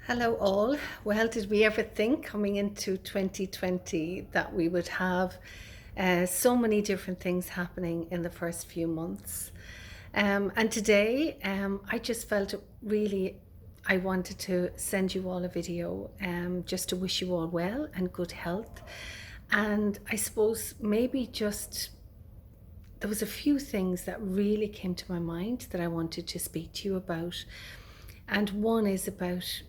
Hello, all. Well, did we ever think coming into 2020 that we would have so many different things happening in the first few months? And today, I just felt really I wanted to send you all a video just to wish you all well and good health. And I suppose maybe just there was a few things that really came to my mind that I wanted to speak to you about. And one is about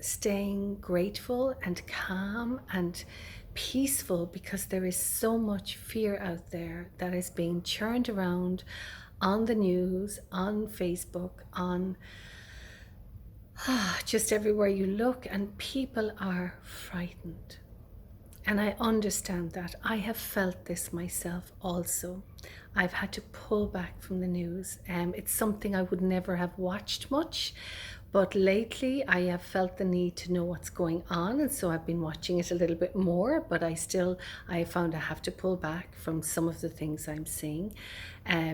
staying grateful and calm and peaceful because there is so much fear out there that is being churned around on the news, on Facebook, on just everywhere you look, and people are frightened. And I understand that. I have felt this myself also. I've had to pull back from the news. It's something I would never have watched much, but lately I have felt the need to know what's going on, and so I've been watching it a little bit more. But I found I have to pull back from some of the things I'm seeing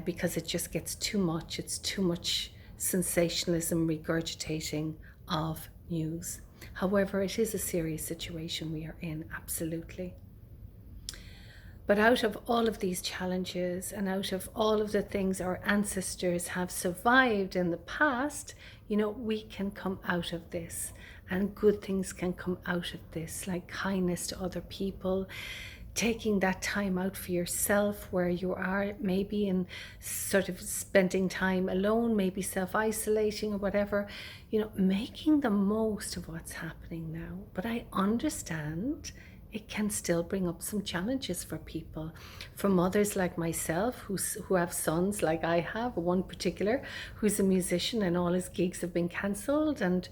because it just gets too much. It's too much sensationalism, regurgitating of news. However, it is a serious situation we are in, absolutely. But out of all of these challenges and out of all of the things our ancestors have survived in the past, we can come out of this, and good things can come out of this, like kindness to other people, taking that time out for yourself where you are maybe in sort of spending time alone, maybe self-isolating or whatever, making the most of what's happening now. But I understand it can still bring up some challenges for people, for mothers like myself who have sons like I have, one particular who's a musician and all his gigs have been cancelled, and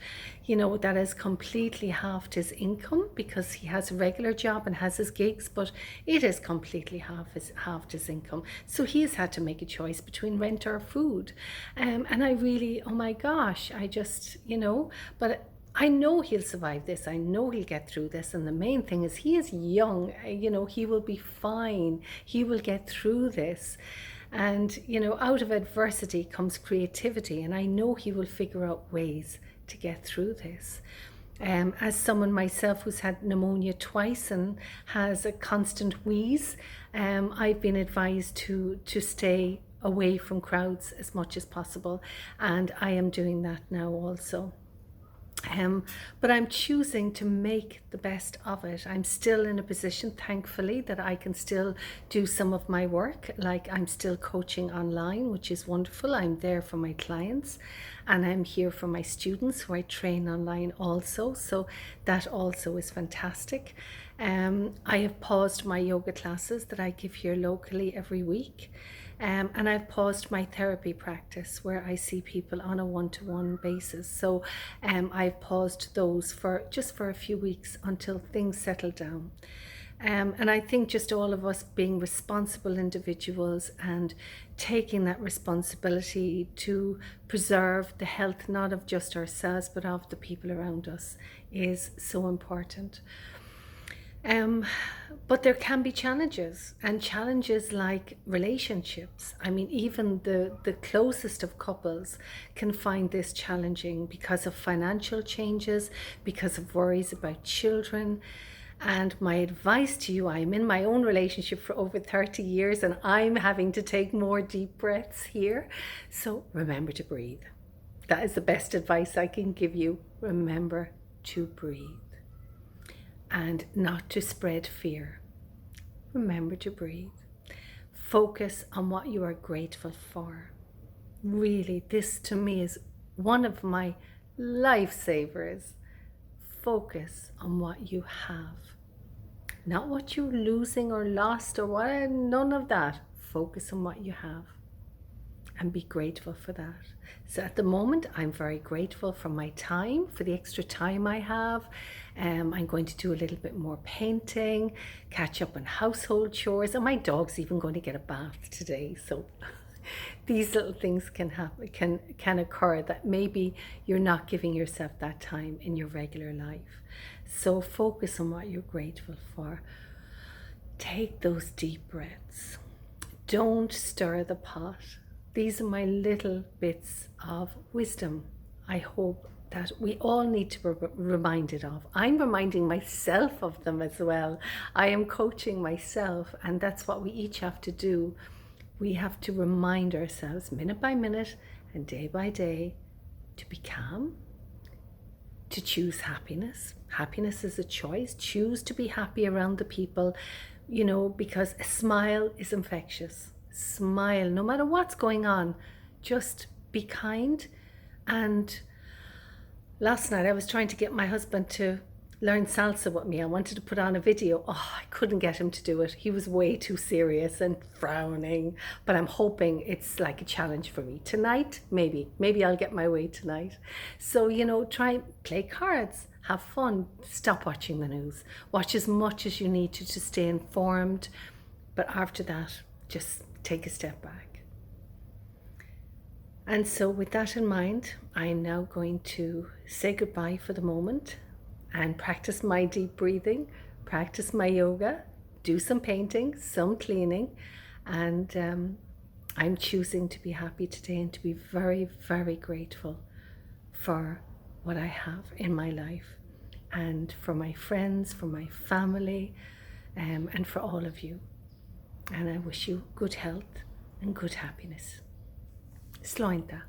that has completely halved his income because he has a regular job and has his gigs, but it has completely halved his income. So he's had to make a choice between rent or food. And I really, oh my gosh, I just, but I know he'll survive this. I know he'll get through this. And the main thing is he is young. He will be fine. He will get through this. And, out of adversity comes creativity. And I know he will figure out ways to get through this. As someone myself who's had pneumonia twice and has a constant wheeze, I've been advised to stay away from crowds as much as possible. And I am doing that now also. But I'm choosing to make the best of it. I'm still in a position, thankfully, that I can still do some of my work. Like I'm still coaching online, which is wonderful. I'm there for my clients and I'm here for my students who I train online also. So that also is fantastic. I have paused my yoga classes that I give here locally every week. And I've paused my therapy practice where I see people on a one-to-one basis. So I've paused those for a few weeks until things settle down. And I think just all of us being responsible individuals and taking that responsibility to preserve the health, not of just ourselves, but of the people around us, is so important. But there can be challenges, and challenges like relationships. I mean, even the closest of couples can find this challenging because of financial changes, because of worries about children. And my advice to you, I'm in my own relationship for over 30 years and I'm having to take more deep breaths here. So remember to breathe. That is the best advice I can give you. Remember to breathe. And not to spread fear. Remember to breathe. Focus on what you are grateful for. Really, this to me is one of my lifesavers. Focus on what you have. Not what you're losing or lost or what, none of that. Focus on what you have and be grateful for that. So at the moment, I'm very grateful for my time, for the extra time I have. I'm going to do a little bit more painting, catch up on household chores, and my dog's even going to get a bath today. So these little things can happen, can occur that maybe you're not giving yourself that time in your regular life. So focus on what you're grateful for. Take those deep breaths. Don't stir the pot. These are my little bits of wisdom. I hope that we all need to be reminded of. I'm reminding myself of them as well. I am coaching myself, and that's what we each have to do. We have to remind ourselves minute by minute and day by day to be calm, to choose happiness. Happiness is a choice. Choose to be happy around the people, because a smile is infectious. Smile, no matter what's going on. Just be kind. And last night I was trying to get my husband to learn salsa with me. I wanted to put on a video. Oh, I couldn't get him to do it. He was way too serious and frowning. But I'm hoping it's like a challenge for me. Tonight, maybe I'll get my way tonight. So, try play cards, have fun, stop watching the news. Watch as much as you need to stay informed. But after that, just take a step back. And so with that in mind, I'm now going to say goodbye for the moment and practice my deep breathing, practice my yoga, do some painting, some cleaning, and I'm choosing to be happy today and to be very, very grateful for what I have in my life and for my friends, for my family, and for all of you. And I wish you good health and good happiness. Sláinte.